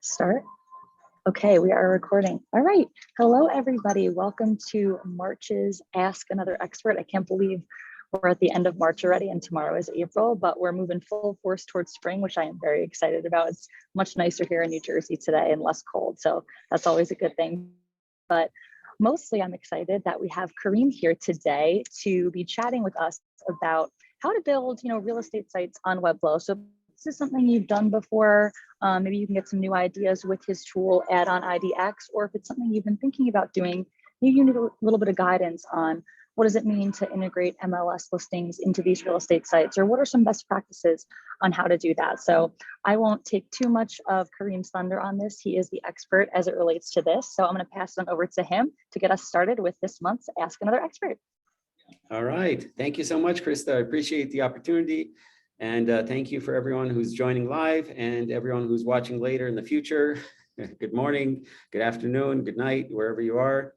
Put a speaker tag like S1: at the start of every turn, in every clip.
S1: Start. Okay, we are recording. All right. Hello, everybody. Welcome to March's Ask Another Expert. I can't believe we're at the end of March already and tomorrow is April, but we're moving full force towards spring, which I am very excited about. It's much nicer here in New Jersey today and less cold, so that's always a good thing. But mostly I'm excited that we have Kareem here today to be chatting with us about how to build, real estate sites on Webflow. So this is something you've done before, maybe you can get some new ideas with his tool, add-on IDX, or if it's something you've been thinking about doing, maybe you need a little bit of guidance on what does it mean to integrate MLS listings into these real estate sites, or what are some best practices on how to do that. So I won't take too much of Kareem's thunder on this. He is the expert as it relates to this. So I'm going to pass it on over to him to get us started with this month's Ask Another Expert.
S2: All right. Thank you so much, Krista. I appreciate the opportunity. And thank you for everyone who's joining live and everyone who's watching later in the future. Good morning, good afternoon, good night, wherever you are.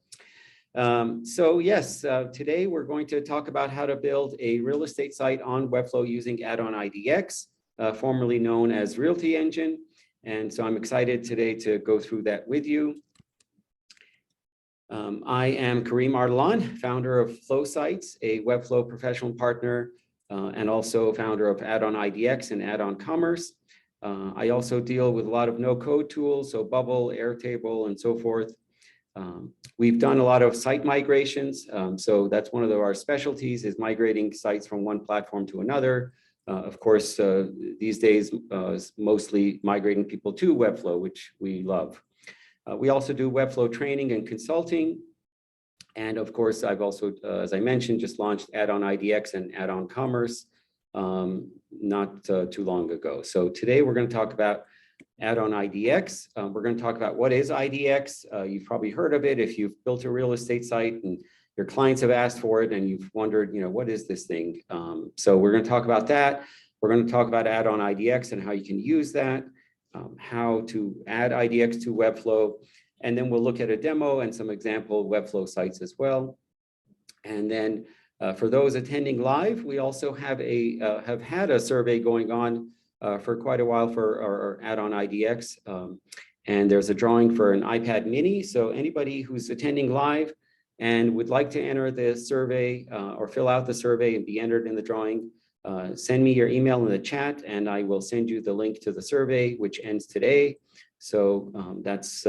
S2: Today we're going to talk about how to build a real estate site on Webflow using add-on IDX, formerly known as Realty Engine. And so I'm excited today to go through that with you. I am Kareem Ardalan, founder of Flow Sites, a Webflow professional partner, and also founder of Add-on IDX and Add-on Commerce. I also deal with a lot of no-code tools, so Bubble, Airtable, and so forth. We've done a lot of site migrations, so that's one of our specialties is migrating sites from one platform to another. Of course, these days, mostly migrating people to Webflow, which we love. We also do Webflow training and consulting. And of course, I've also, as I mentioned, just launched Add-on IDX and Add-on Commerce not too long ago. So today we're going to talk about Add-on IDX. We're going to talk about what is IDX. You've probably heard of it if you've built a real estate site and your clients have asked for it and you've wondered, what is this thing? So we're going to talk about that. We're going to talk about Add-on IDX and how you can use that, how to add IDX to Webflow. And then we'll look at a demo and some example Webflow sites as well. And then for those attending live, we also have had a survey going on for quite a while for our add-on IDX. And there's a drawing for an iPad mini. So anybody who's attending live and would like to enter the survey or fill out the survey and be entered in the drawing, send me your email in the chat and I will send you the link to the survey, which ends today. So that's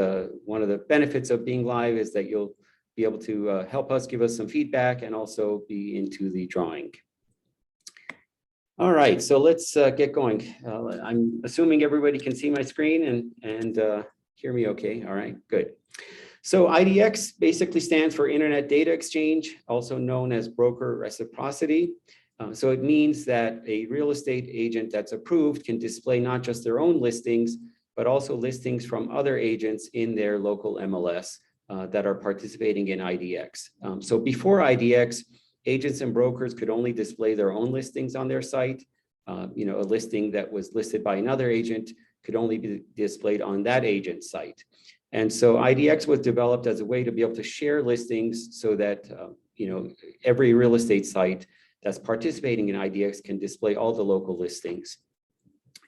S2: one of the benefits of being live is that you'll be able to help us, give us some feedback and also be into the drawing. All right, so let's get going. I'm assuming everybody can see my screen and hear me okay. All right, good. So IDX basically stands for Internet Data Exchange, also known as broker reciprocity. So it means that a real estate agent that's approved can display not just their own listings, but also listings from other agents in their local MLS that are participating in IDX. So before IDX, agents and brokers could only display their own listings on their site. A listing that was listed by another agent could only be displayed on that agent's site. And so IDX was developed as a way to be able to share listings so that every real estate site that's participating in IDX can display all the local listings.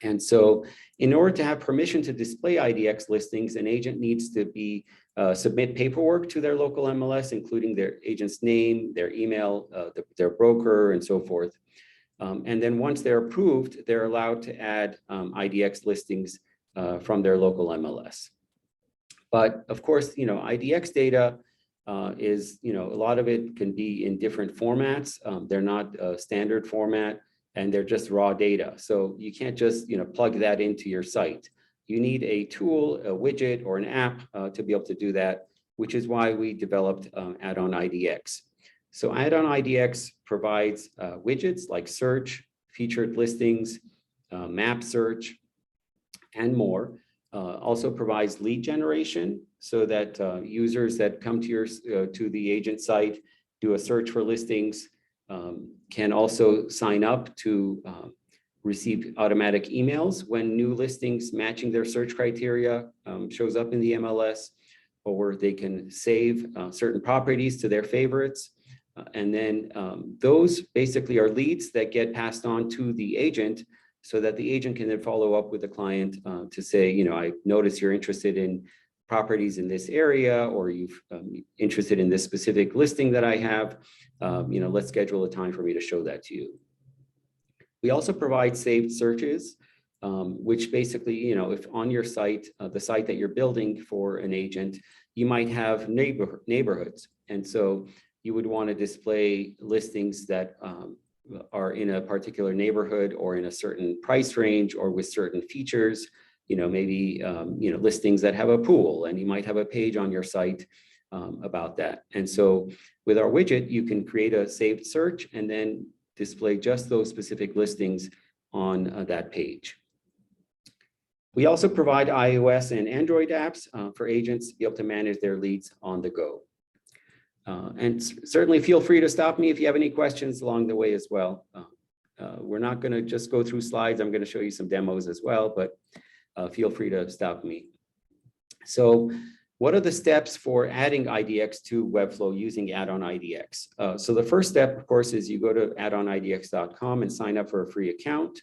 S2: And so in order to have permission to display IDX listings, an agent needs to submit paperwork to their local MLS, including their agent's name, their email, their broker, and so forth. And then once they're approved, they're allowed to add IDX listings from their local MLS. But of course, IDX data is, a lot of it can be in different formats. They're not a standard format. And they're just raw data. So you can't just plug that into your site. You need a tool, a widget, or an app to be able to do that, which is why we developed Add-on IDX. So Add-on IDX provides widgets like search, featured listings, map search, and more. Also provides lead generation so that users that come to the agent site, do a search for listings, can also sign up to receive automatic emails when new listings matching their search criteria shows up in the MLS, or they can save certain properties to their favorites. And then those basically are leads that get passed on to the agent so that the agent can then follow up with the client to say, I notice you're interested in properties in this area, or you've interested in this specific listing that I have. Let's schedule a time for me to show that to you. We also provide saved searches, which basically, if on your site, the site that you're building for an agent, you might have neighborhoods. And so you would want to display listings that are in a particular neighborhood or in a certain price range or with certain features, maybe, listings that have a pool, and you might have a page on your site about that. And so with our widget, you can create a saved search and then display just those specific listings on that page. We also provide iOS and Android apps for agents to be able to manage their leads on the go. And certainly feel free to stop me if you have any questions along the way as well. We're not going to just go through slides. I'm going to show you some demos as well, but feel free to stop me. So what are the steps for adding IDX to Webflow using add-on IDX? So the first step, of course, is you go to addonidx.com and sign up for a free account.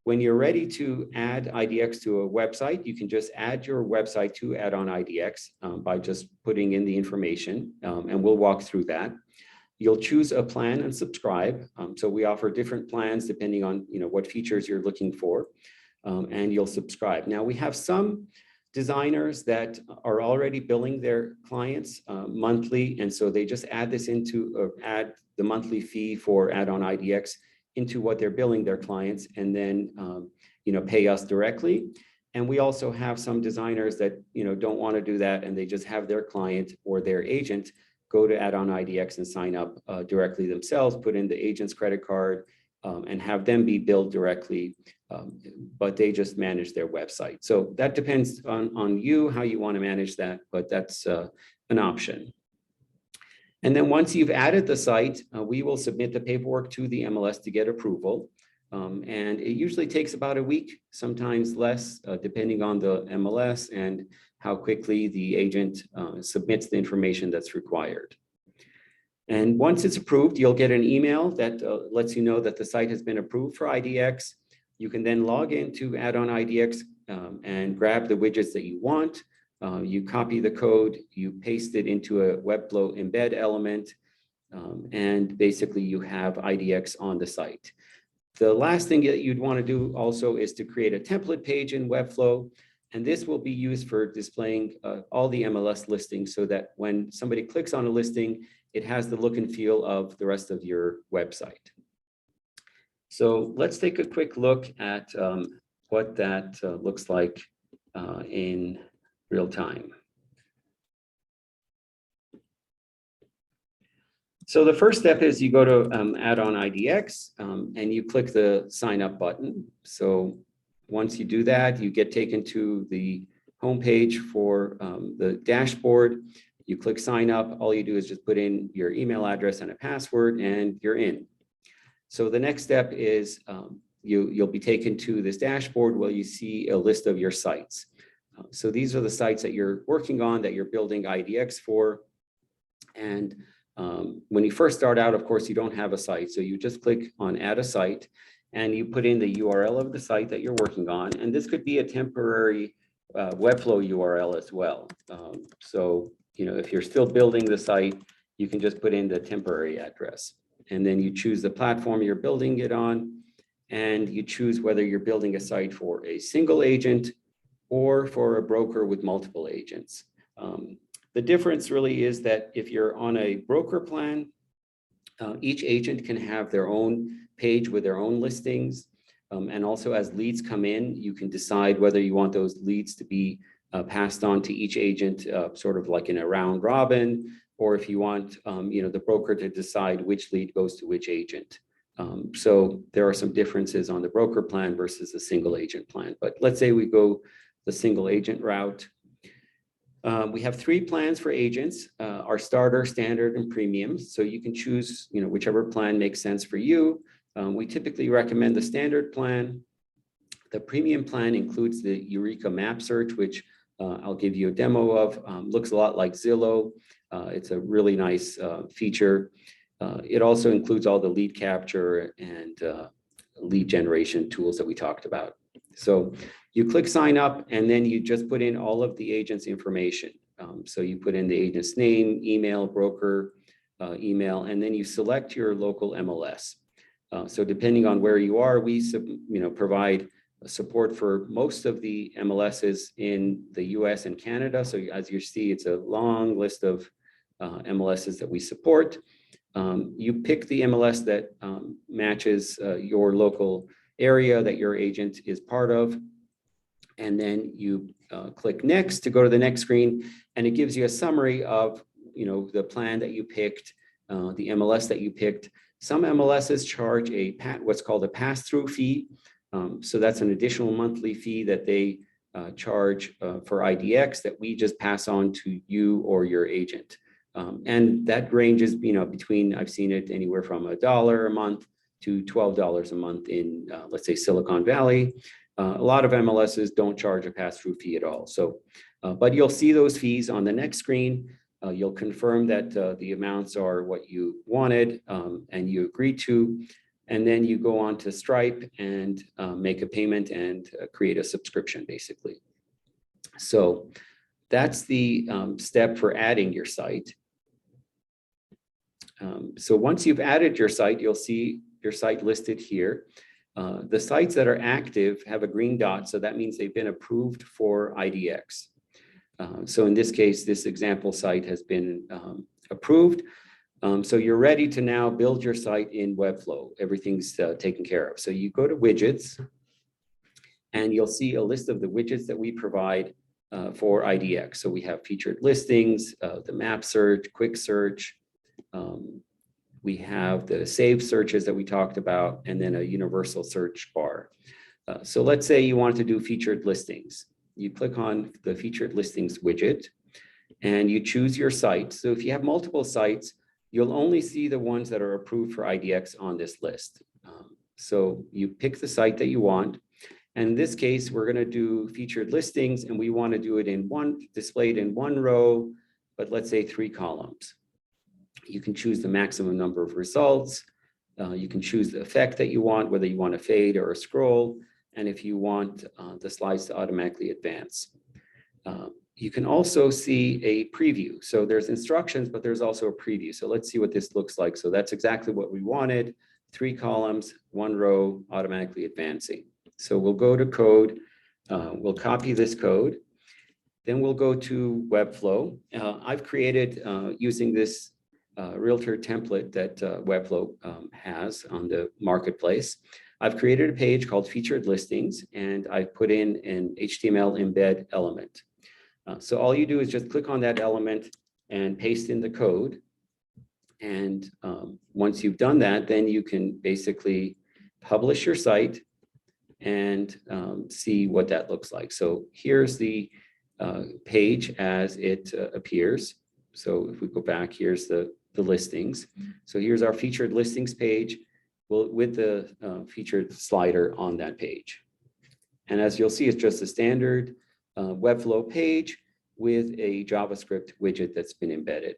S2: When you're ready to add IDX to a website, you can just add your website to add-on IDX by just putting in the information, and we'll walk through that. You'll choose a plan and subscribe. So we offer different plans depending on what features you're looking for, and you'll subscribe. Now we have some designers that are already billing their clients monthly, and so they just add this into add the monthly fee for add-on IDX into what they're billing their clients, and then pay us directly. And we also have some designers that don't want to do that, and they just have their client or their agent go to add-on IDX and sign up directly themselves, put in the agent's credit card, and have them be billed directly, but they just manage their website. So that depends on you, how you want to manage that, but that's an option. And then once you've added the site, we will submit the paperwork to the MLS to get approval. And it usually takes about a week, sometimes less, depending on the MLS and how quickly the agent submits the information that's required. And once it's approved, you'll get an email that lets you know that the site has been approved for IDX. You can then log into add-on IDX and grab the widgets that you want. You copy the code, you paste it into a Webflow embed element, and basically you have IDX on the site. The last thing that you'd want to do also is to create a template page in Webflow, and this will be used for displaying all the MLS listings so that when somebody clicks on a listing, it has the look and feel of the rest of your website. So let's take a quick look at what that looks like in real time. So the first step is you go to add-on IDX and you click the sign up button. So once you do that, you get taken to the homepage for the dashboard. You click sign up. All you do is just put in your email address and a password, and you're in. So the next step is you'll be taken to this dashboard where you see a list of your sites. So these are the sites that you're working on, that you're building IDX for. And when you first start out, of course, you don't have a site. So you just click on add a site and you put in the URL of the site that you're working on. And this could be a temporary Webflow URL as well. So, if you're still building the site, you can just put in the temporary address. And then you choose the platform you're building it on. And you choose whether you're building a site for a single agent or for a broker with multiple agents. The difference really is that if you're on a broker plan, each agent can have their own page with their own listings. And also as leads come in, you can decide whether you want those leads to be passed on to each agent, sort of like in a round robin, or if you want the broker to decide which lead goes to which agent. So there are some differences on the broker plan versus the single agent plan. But let's say we go the single agent route. We have 3 plans for agents, our starter, standard, and premium. So you can choose whichever plan makes sense for you. We typically recommend the standard plan. The premium plan includes the Eureka map search, which I'll give you a demo of. Looks a lot like Zillow. It's a really nice feature. It also includes all the lead capture and lead generation tools that we talked about. So you click sign up, and then you just put in all of the agent's information. So you put in the agent's name, email, broker, email, and then you select your local MLS. So depending on where you are, we provide support for most of the MLSs in the US and Canada. So as you see, it's a long list of MLSs that we support. You pick the MLS that matches your local area that your agent is part of. And then you click next to go to the next screen, and it gives you a summary of the plan that you picked, the MLS that you picked. Some MLSs charge what's called a pass-through fee. So that's an additional monthly fee that they charge for IDX that we just pass on to you or your agent. And that ranges, between, I've seen it anywhere from $1 a month to $12 a month in, let's say, Silicon Valley. A lot of MLSs don't charge a pass-through fee at all. So, but you'll see those fees on the next screen. You'll confirm that the amounts are what you wanted and you agree to. And then you go on to Stripe and make a payment and create a subscription, basically. So that's the step for adding your site. So once you've added your site, you'll see your site listed here. The sites that are active have a green dot, so that means they've been approved for IDX. So in this case, this example site has been approved. So you're ready to now build your site in Webflow. Everything's taken care of. So you go to widgets, and you'll see a list of the widgets that we provide for IDX. So we have featured listings, the map search, quick search. We have the saved searches that we talked about, and then a universal search bar. So let's say you want to do featured listings. You click on the featured listings widget, and you choose your site. So if you have multiple sites, you'll only see the ones that are approved for IDX on this list. So you pick the site that you want. And in this case, we're going to do featured listings, and we want to do it displayed in one row, but let's say 3 columns. You can choose the maximum number of results. You can choose the effect that you want, whether you want a fade or a scroll, and if you want the slides to automatically advance. You can also see a preview. So there's instructions, but there's also a preview. So let's see what this looks like. So that's exactly what we wanted. 3 columns, 1 row, automatically advancing. So we'll go to code. We'll copy this code. Then we'll go to Webflow. I've created, using this Realtor template that Webflow has on the marketplace, I've created a page called Featured Listings, and I've put in an HTML embed element. So all you do is just click on that element and paste in the code. And once you've done that, then you can basically publish your site and see what that looks like. So here's the page as it appears. So if we go back, here's the listings. So here's our featured listings page with the featured slider on that page. And as you'll see, it's just a standard Webflow page with a JavaScript widget that's been embedded.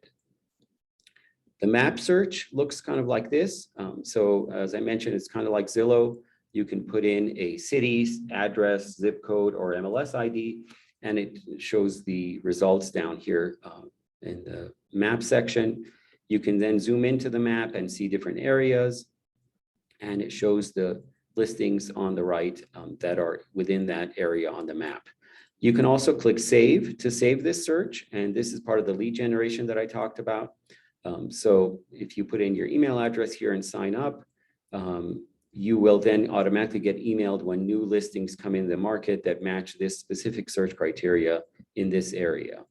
S2: The map search looks kind of like this. So as I mentioned, it's kind of like Zillow. You can put in a city's address, zip code, or MLS ID, and it shows the results down here in the map section. You can then zoom into the map and see different areas, and it shows the listings on the right that are within that area on the map. You can also click save to save this search, and this is part of the lead generation that I talked about. So if you put in your email address here and sign up, you will then automatically get emailed when new listings come in the market that match this specific search criteria in this area.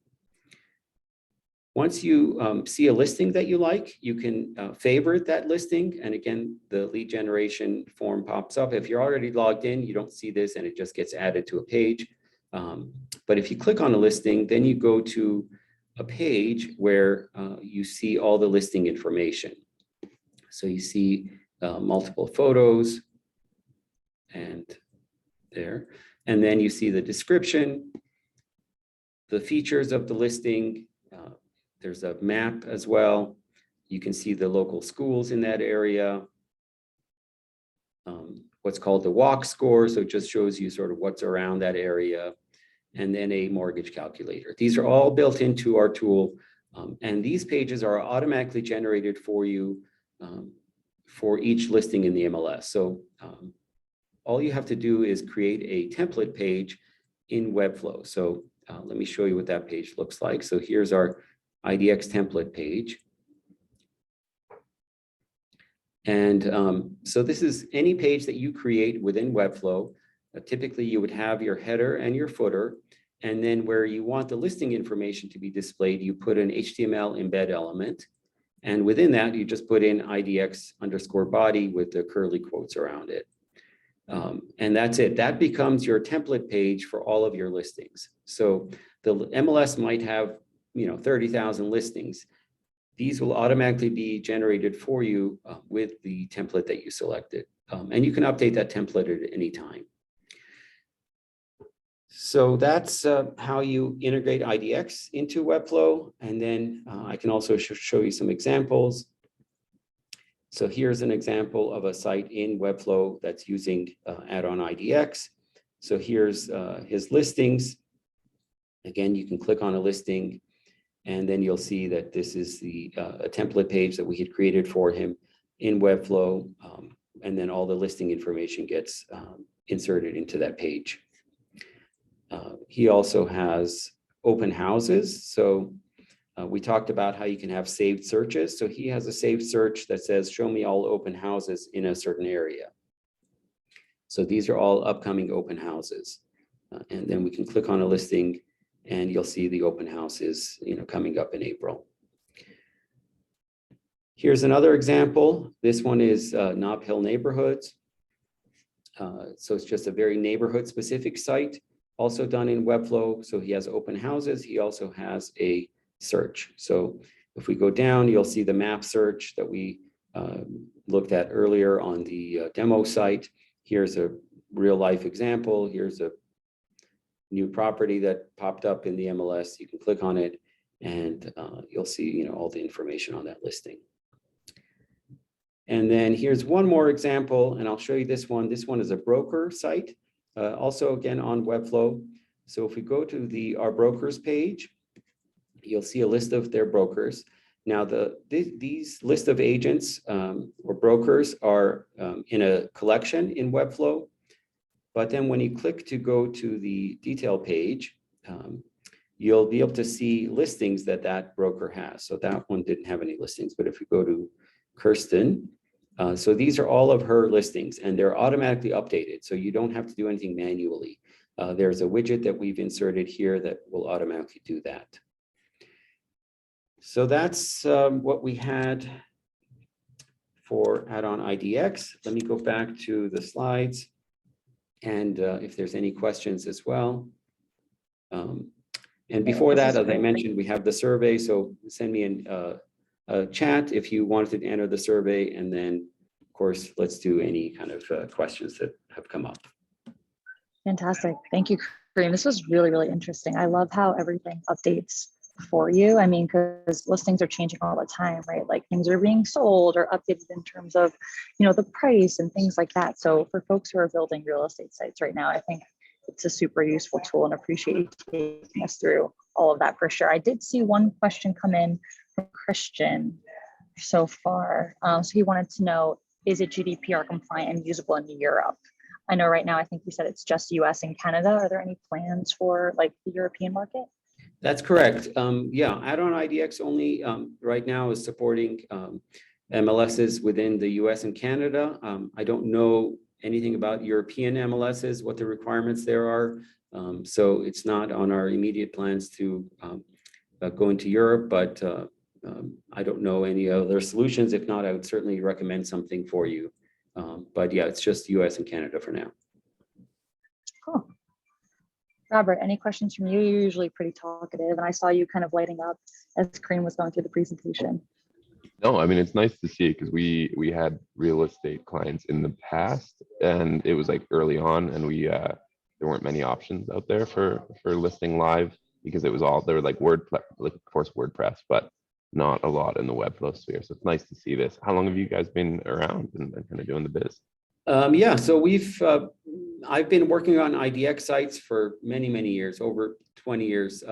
S2: Once you see a listing that you like, you can favorite that listing. And again, the lead generation form pops up. If you're already logged in, you don't see this and it just gets added to a page. But if you click on a listing, then you go to a page where you see all the listing information. So you see multiple photos and there. And then you see the description, the features of the listing. There's a map as well. You can see the local schools in that area. what's called the walk score. So it just shows you sort of what's around that area, and then a mortgage calculator. These are all built into our tool. And these pages are automatically generated for you for each listing in the MLS. So all you have to do is create a template page in Webflow. So let me show you what that page looks like. So here's our IDX template page. And so this is any page that you create within Webflow. Typically, you would have your header and your footer. And then where you want the listing information to be displayed, you put an HTML embed element. And within that, you just put in IDX_body with the curly quotes around it. And that's it. That becomes your template page for all of your listings. So the MLS might have, 30,000 listings. These will automatically be generated for you with the template that you selected. And you can update that template at any time. So that's how you integrate IDX into Webflow. And then I can also show you some examples. So here's an example of a site in Webflow that's using add-on IDX. So here's his listings. Again, you can click on a listing, and then you'll see that this is the a template page that we had created for him in Webflow. And then all the listing information gets inserted into that page. He also has open houses. So we talked about how you can have saved searches. So he has a saved search that says, show me all open houses in a certain area. So these are all upcoming open houses. And then we can click on a listing and you'll see the open houses, coming up in April. Here's another example. This one is Nob Hill Neighborhoods. So it's just a very neighborhood specific site, also done in Webflow. So he has open houses. He also has a search. So if we go down, you'll see the map search that we looked at earlier on the demo site. Here's a real life example. Here's a new property that popped up in the MLS. You can click on it and you'll see, all the information on that listing. And then here's one more example, and I'll show you this one. This one is a broker site, also again on Webflow. So if we go to our brokers page, you'll see a list of their brokers. Now, these list of agents or brokers are in a collection in Webflow. But then when you click to go to the detail page, you'll be able to see listings that broker has. So that one didn't have any listings. But if we go to Kirsten, so these are all of her listings and they're automatically updated. So you don't have to do anything manually. There's a widget that we've inserted here that will automatically do that. So that's what we had for add-on IDX. Let me go back to the slides and if there's any questions as well. And before that, as I mentioned, we have the survey. So send me a chat if you wanted to enter the survey. And then, of course, let's do any kind of questions that have come up.
S1: Fantastic. Thank you, Kareem. This was really, really interesting. I love how everything updates for you. I mean, because listings are changing all the time, right? Like things are being sold or updated in terms of, the price and things like that. So for folks who are building real estate sites right now, I think it's a super useful tool and appreciate you taking us through all of that for sure. I did see one question come in from Christian so far. So he wanted to know, is it GDPR compliant and usable in Europe? I know right now, I think you said it's just US and Canada. Are there any plans for like the European market?
S2: That's correct. Yeah, add-on IDX only right now is supporting MLSs within the US and Canada. I don't know anything about European MLSs, what the requirements there are. So it's not on our immediate plans to go into Europe, but I don't know any other solutions. If not, I would certainly recommend something for you. But yeah, it's just US and Canada for now.
S1: Cool. Robert, any questions from you? You're usually pretty talkative, and I saw you kind of lighting up as Kareem was going through the presentation.
S3: No, I mean, it's nice to see because we had real estate clients in the past, and it was like early on, and there weren't many options out there for listing live because it was all, there were like of course WordPress, but not a lot in the Webflow sphere. So it's nice to see this. How long have you guys been around and kind of doing the biz?
S2: Yeah, so I've been working on IDX sites for many, many years, over 20 years.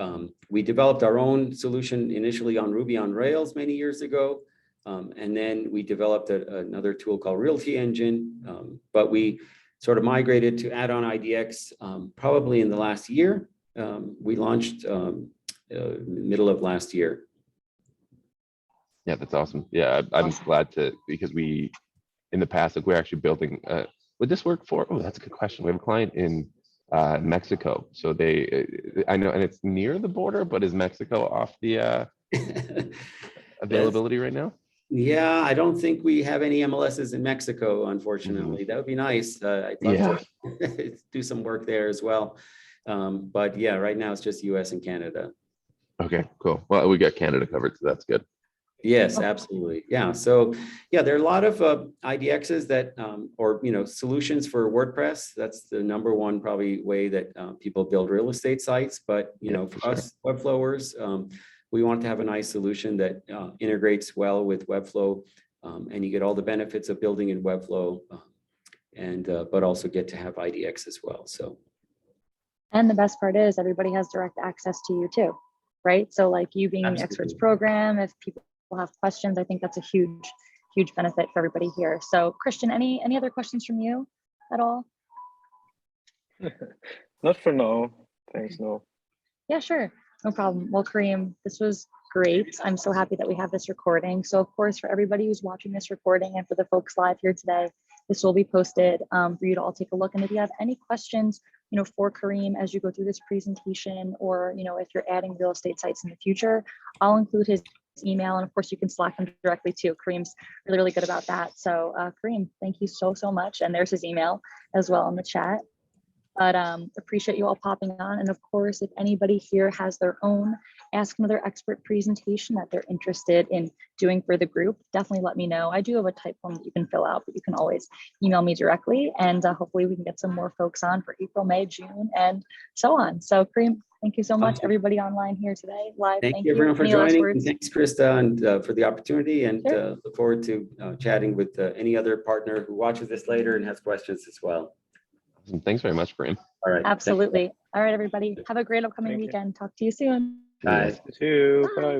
S2: We developed our own solution initially on Ruby on Rails many years ago. And then we developed another tool called Realty Engine, but we sort of migrated to add-on IDX probably in the last year. We launched middle of last year.
S3: Yeah, that's awesome. Yeah, I'm
S1: Awesome.
S3: glad to, because in the past, like we're actually building, would this work for, oh, that's a good question. We have a client in Mexico. So I know, and it's near the border, but is Mexico off the availability right now?
S2: Yeah, I don't think we have any MLSs in Mexico, unfortunately. That would be nice. I'd love to do some work there as well. But yeah, right now it's just US and Canada.
S3: Okay, cool. Well, we got Canada covered, so that's good.
S2: Yes, absolutely. Yeah. So yeah, there are a lot of IDXs that, or, solutions for WordPress. That's the number one probably way that people build real estate sites. But, for us Webflowers, we want to have a nice solution that integrates well with Webflow, and you get all the benefits of building in Webflow, but also get to have IDX as well. So.
S1: And the best part is everybody has direct access to you too, right? So like you being in the experts program, if people have questions, I think that's a huge benefit for everybody here. So Christian, any other questions from you at all?
S4: Not for now. Thanks, no.
S1: Yeah, sure. No problem. Well, Kareem, this was great. I'm so happy that we have this recording. So of course, for everybody who's watching this recording and for the folks live here today, this will be posted for you to all take a look. And if you have any questions, for Kareem as you go through this presentation, or, if you're adding real estate sites in the future, I'll include his email. And of course, you can Slack him directly too. Kareem's really good about that. So Kareem, thank you so much. And there's his email as well in the chat. But appreciate you all popping on. And of course, if anybody here has their own Ask Another Expert presentation that they're interested in doing for the group, definitely let me know. I do have a type form that you can fill out, but you can always email me directly. And hopefully we can get some more folks on for April, May, June, and so on. So Kareem, thank you so much.
S2: Awesome.
S1: Everybody online here today, live.
S2: Thank you everyone for
S1: Any last
S2: joining.
S1: words?
S2: Thanks, Krista, and for the opportunity. And
S1: Sure.
S2: look forward to chatting with any other partner who watches this later and has questions as well.
S3: Thanks very much, Kareem.
S2: All right.
S1: Absolutely. All right, everybody. Have a great upcoming
S4: Thank you.
S1: weekend. Talk to you soon.
S2: Bye.
S4: You too. Bye.